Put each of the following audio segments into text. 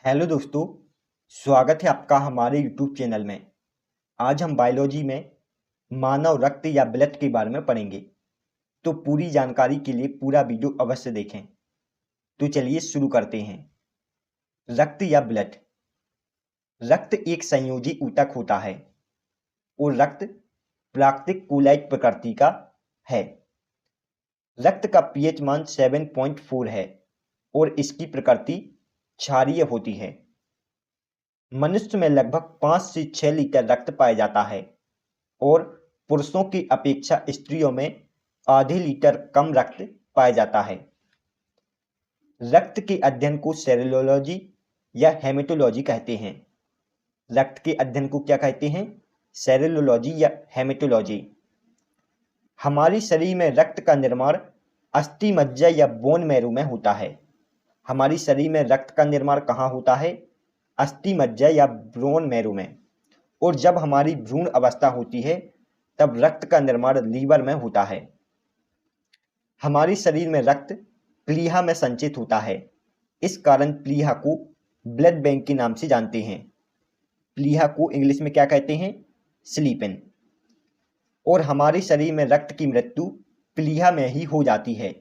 Hello दोस्तों, स्वागत है आपका हमारे यूट्यूब चैनल में। आज हम बायोलॉजी में मानव रक्त या ब्लड के बारे में पढ़ेंगे। तो पूरी जानकारी के लिए पूरा वीडियो अवश्य देखें। तो चलिए शुरू करते हैं। रक्त या ब्लड। रक्त एक संयोजी ऊतक होता है और रक्त प्राकृतिक कोलाइट प्रकृति का है। रक्त का पीएच मान 7.4 है और इसकी प्रकृति क्षारीय होती है। मनुष्य में लगभग 5 से 6 लीटर रक्त पाया जाता है और पुरुषों की अपेक्षा स्त्रियों में आधे लीटर कम रक्त पाया जाता है। रक्त के अध्ययन को सेरोलॉजी या हेमेटोलॉजी कहते हैं। रक्त के अध्ययन को क्या कहते हैं? सेरोलॉजी या हेमेटोलॉजी। हमारे शरीर में रक्त का निर्माण अस्थि मज्जा या बोन मैरो में होता है। हमारे शरीर में रक्त का निर्माण कहाँ होता है? अस्थि मज्जा या बोन मैरो में। और जब हमारी भ्रूण अवस्था होती है तब रक्त का निर्माण लीवर में होता है। हमारे शरीर में रक्त प्लीहा में संचित होता है। इस कारण प्लीहा को ब्लड बैंक के नाम से जानते हैं। प्लीहा को इंग्लिश में क्या कहते हैं? स्लीपिन। और हमारे शरीर में रक्त की मृत्यु प्लीहा में ही हो जाती है।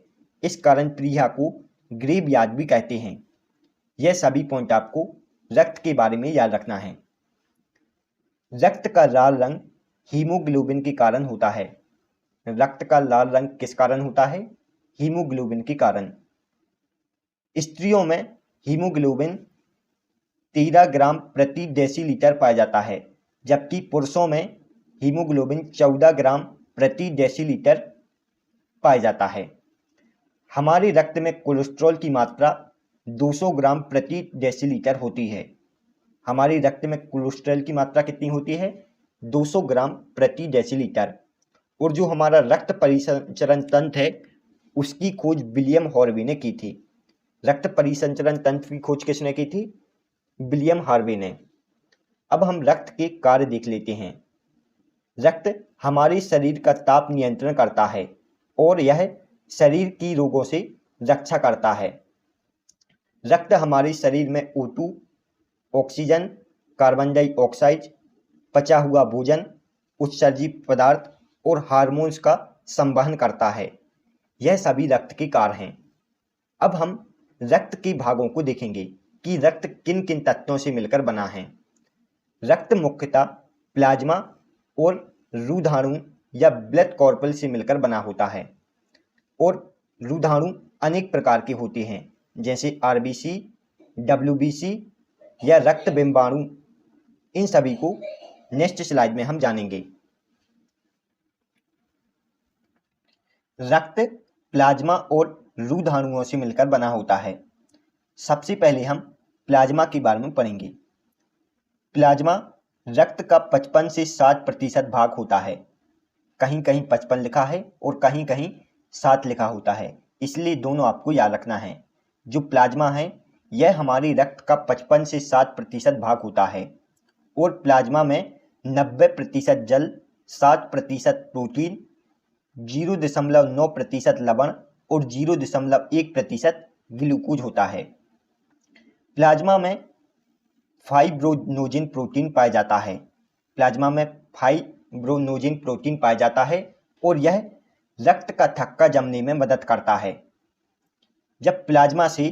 इस कारण प्लीहा को ग्रेवयार्ड भी कहते हैं। यह सभी पॉइंट आपको रक्त के बारे में याद रखना है। रक्त का लाल रंग हीमोग्लोबिन के कारण होता है। रक्त का लाल रंग किस कारण होता है? हीमोग्लोबिन के कारण। स्त्रियों में हीमोग्लोबिन 13 ग्राम प्रति डेसीलीटर पाया जाता है, जबकि पुरुषों में हीमोग्लोबिन 14 ग्राम प्रति डेसीलीटर पाया जाता है। हमारे रक्त में कोलेस्ट्रॉल की मात्रा 200 ग्राम प्रति डेसीलीटर होती है। हमारे रक्त में कोलेस्ट्रॉल की मात्रा कितनी होती है? 200 ग्राम प्रति डेसीलीटर। और जो हमारा रक्त परिसंचरण तंत्र है उसकी खोज विलियम हार्वे ने की थी। रक्त परिसंचरण तंत्र की खोज किसने की थी? विलियम हार्वे ने। अब हम रक्त के कार्य देख लेते हैं। रक्त हमारे शरीर का ताप नियंत्रण करता है और यह शरीर की रोगों से रक्षा करता है। रक्त हमारे शरीर में O2, ऑक्सीजन, कार्बन डाइऑक्साइड, पचा हुआ भोजन, उत्सर्जित पदार्थ और हार्मोन्स का संवहन करता है। यह सभी रक्त के कार्य हैं। अब हम रक्त के भागों को देखेंगे कि रक्त किन किन तत्वों से मिलकर बना है। रक्त मुख्यतः प्लाज्मा और रुधाणु या ब्लड कॉर्पल से मिलकर बना होता है। और रुधाणु अनेक प्रकार के होते हैं, जैसे आरबीसी, डब्ल्यूबीसी या रक्त बिंबाणु। इन सभी को नेक्स्ट स्लाइड में हम जानेंगे। रक्त प्लाज्मा और रुधाणुओं से मिलकर बना होता है। सबसे पहले हम प्लाज्मा के बारे में पढ़ेंगे। प्लाज्मा रक्त का 55 से 60% भाग होता है। कहीं कहीं 55 लिखा है और कहीं कहीं 7 लिखा होता है, इसलिए दोनों आपको याद रखना है। जो प्लाज्मा है यह हमारे रक्त का 55 से 60% भाग होता है और प्लाज्मा में 90% जल, 7% प्रोटीन, 0.9% लवण और 0.1% ग्लूकोज होता है। प्लाज्मा में फाइब्रोनोजिन प्रोटीन पाया जाता है। प्लाज्मा में फाइब्रोनोजिन प्रोटीन पाया जाता है और यह रक्त का थक्का जमने में मदद करता है। जब प्लाज्मा से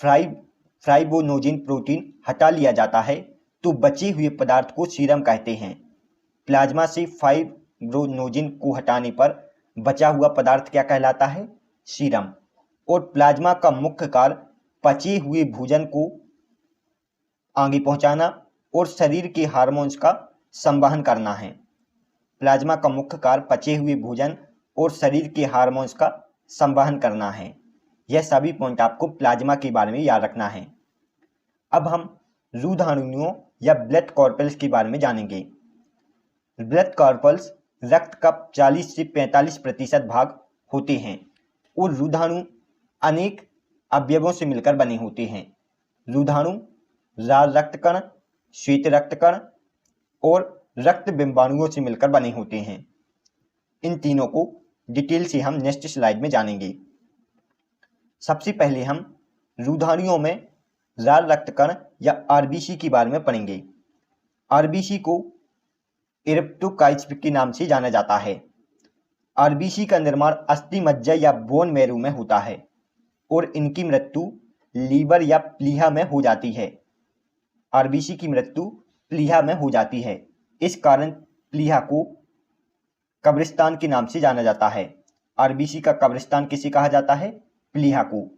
फाइब्रोनोजिन प्रोटीन हटा लिया जाता है तो बचे हुए पदार्थ को सीरम कहते हैं। प्लाज्मा से फाइब्रोनोजिन को हटाने पर बचा हुआ पदार्थ क्या कहलाता है? सीरम। और प्लाज्मा का मुख्य कार्य पचे हुए भोजन को आगे पहुंचाना और शरीर के हार्मोन्स का संवहन करना है। प्लाज्मा का मुख्य कार्य पचे हुए भोजन और शरीर के हार्मोन्स का संवहन करना है। यह सभी पॉइंट आपको प्लाज्मा के बारे में याद रखना है। अब हम रुधाणुओं या ब्लड कॉर्पल्स के बारे में जानेंगे। ब्लड कॉर्पल्स रक्त का 40 से 45% भाग होते हैं और रुधाणु अनेक अवयवों से मिलकर बने होते हैं। रुधाणु लाल रक्त कण, श्वेत रक्त कण और रक्त बिंबाणुओं से मिलकर बने होते हैं। इन तीनों को डिटेल से हम नेक्स्ट स्लाइड में जानेंगे। सबसे पहले हम रुधाणुओं में लाल रक्त कण या आरबीसी के बारे में पढ़ेंगे। आरबीसी को इरिप्टोकाइट्स के नाम से जाना जाता है। आरबीसी का निर्माण अस्थि मज्जा या बोन मैरो में होता है और इनकी मृत्यु लीवर या प्लीहा में हो जाती है। आरबीसी की मृत्यु प्लीहा में हो जाती है। इस कारण प्लीहा को कब्रिस्तान के नाम से जाना जाता है। आरबीसी का कब्रिस्तान किसे कहा जाता है? प्लीहा को।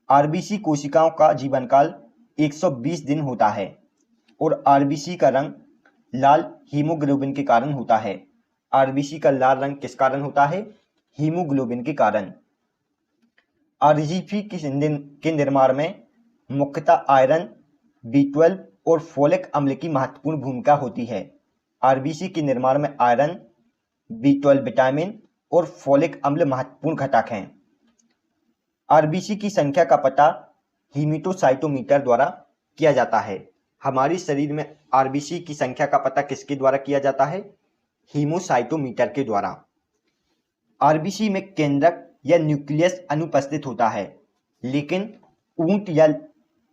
आरबीसी कोशिकाओं का जीवन काल 120 दिन होता है और आरबीसी का रंग लाल हीमोग्लोबिन के कारण होता है। आरबीसी का लाल रंग किस कारण होता है? हीमोग्लोबिन के कारण। आरबीसी के निर्माण में मुख्यतः आयरन, B12 और फोलिक अम्ल की महत्वपूर्ण भूमिका होती है। आरबीसी के निर्माण में आयरन, B12 विटामिन और फोलिक अम्ल महत्वपूर्ण घटक हैं। आरबीसी की संख्या का पता हीमेटोसाइटोमीटर द्वारा किया जाता है। हमारे शरीर में आरबीसी की संख्या का पता किसके द्वारा किया जाता है? हीमोसाइटोमीटर के द्वारा। आरबीसी में केंद्रक या न्यूक्लियस अनुपस्थित होता है, लेकिन ऊंट या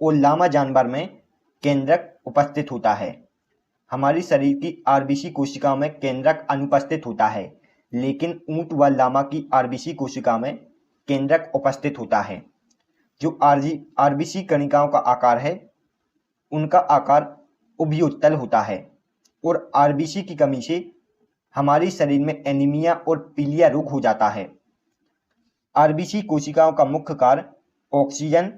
और लामा जानवर में केंद्रक उपस्थित होता है। हमारे शरीर की आरबीसी कोशिकाओं में केंद्रक अनुपस्थित होता है, लेकिन ऊंट व लामा की आरबीसी कोशिकाओं में केंद्रक उपस्थित होता है। जो आरबीसी कणिकाओं का आकार है, उनका आकार उभयोत्तल होता है और आरबीसी की कमी से हमारे शरीर में एनीमिया और पीलिया रोग हो जाता है। आरबीसी कोशिकाओं का मुख्य कार्य ऑक्सीजन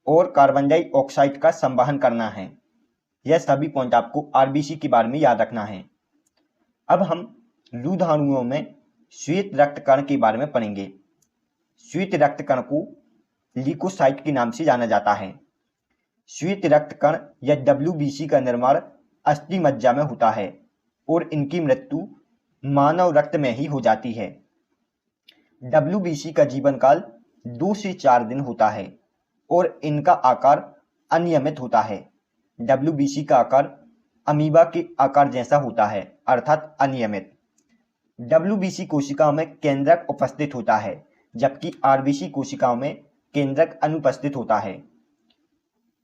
और कार्बन डाइऑक्साइड का संवहन करना है। यह सभी पॉइंट आपको आरबीसी के बारे में याद रखना है। अब हम लूधाणुओं में श्वेत रक्त कण के बारे में पढ़ेंगे। श्वेत रक्त कण को ल्यूकोसाइट के नाम से जाना जाता है। श्वेत रक्त कण या डब्ल्यूबीसी का निर्माण अस्थि मज्जा में होता है और इनकी मृत्यु मानव रक्त में ही हो जाती है। डब्ल्यूबीसी का जीवन काल 2 से 4 दिन होता है और इनका आकार अनियमित होता है। डब्ल्यूबीसी का आकार अमीबा के आकार जैसा होता है, अर्थात अनियमित। डब्ल्यूबीसी कोशिकाओं में केंद्रक उपस्थित होता है, जबकि आरबीसी कोशिकाओं में केंद्रक अनुपस्थित होता है।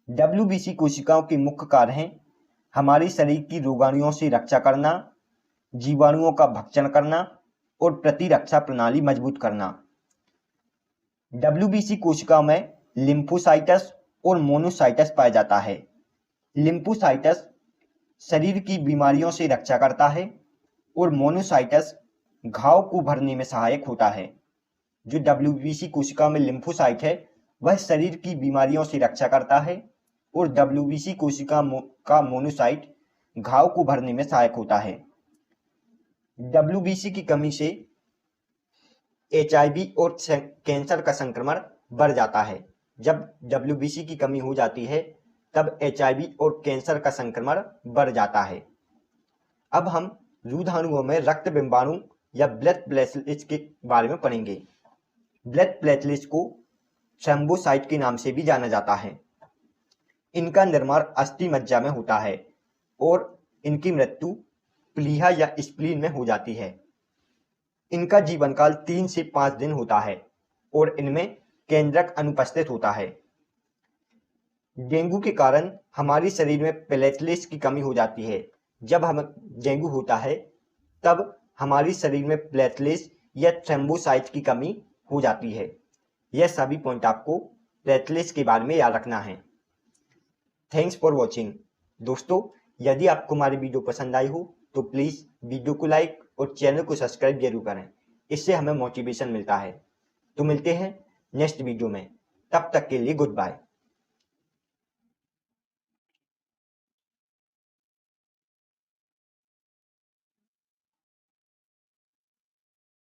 डब्ल्यूबीसी कोशिकाओं के मुख्य कार्य हैं हमारे शरीर की रोगाणुओं से रक्षा करना, जीवाणुओं का भक्षण करना और प्रतिरक्षा प्रणाली मजबूत करना। डब्ल्यूबीसी कोशिकाओं में लिम्फोसाइटस और मोनोसाइटस पाया जाता है। लिम्फोसाइटस शरीर की बीमारियों से रक्षा करता है और मोनोसाइटस घाव को भरने में सहायक होता है। जो डब्ल्यूबीसी कोशिकाओं में लिम्फोसाइट है, वह शरीर की बीमारियों से रक्षा करता है और डब्ल्यूबीसी कोशिका का मोनोसाइट घाव को भरने में सहायक होता है। डब्ल्यूबीसी की कमी से एचआईवी और कैंसर का संक्रमण बढ़ जाता है। जब डब्ल्यूबीसी की कमी हो जाती है, तब एचआईवी और कैंसर का संक्रमण बढ़ जाता है। अब हम लूधाणुओं में रक्त बिंबाणु या ब्लड प्लेटलेट्स के बारे में पढ़ेंगे। ब्लड प्लेटलेट्स को थ्रोम्बोसाइट के नाम से भी जाना जाता है। इनका निर्माण अस्थि मज्जा में होता है और इनकी मृत्यु प्लीहा या स्प्लीन में हो जाती है। इनका जीवन काल 3 से 5 दिन होता है और इनमें केंद्रक अनुपस्थित होता है। डेंगू के कारण हमारे शरीर में प्लेटलेट्स की कमी हो जाती है। जब हम डेंगू होता है, तब हमारे शरीर में प्लेटलेट्स या थ्रोम्बोसाइट की कमी हो जाती है। यह सभी पॉइंट आपको प्लेटलेट्स के बारे में याद रखना है। Thanks for watching. दोस्तों, यदि आपको हमारी वीडियो पसंद आई हो तो प्लीज़ वीडियो को लाइक और चैनल को सब्सक्राइब जरूर करें। इससे हमें मोटिवेशन मिलता है। तो मिलते हैं नेक्स्ट वीडियो में। तब तक के लिए गुड बाय।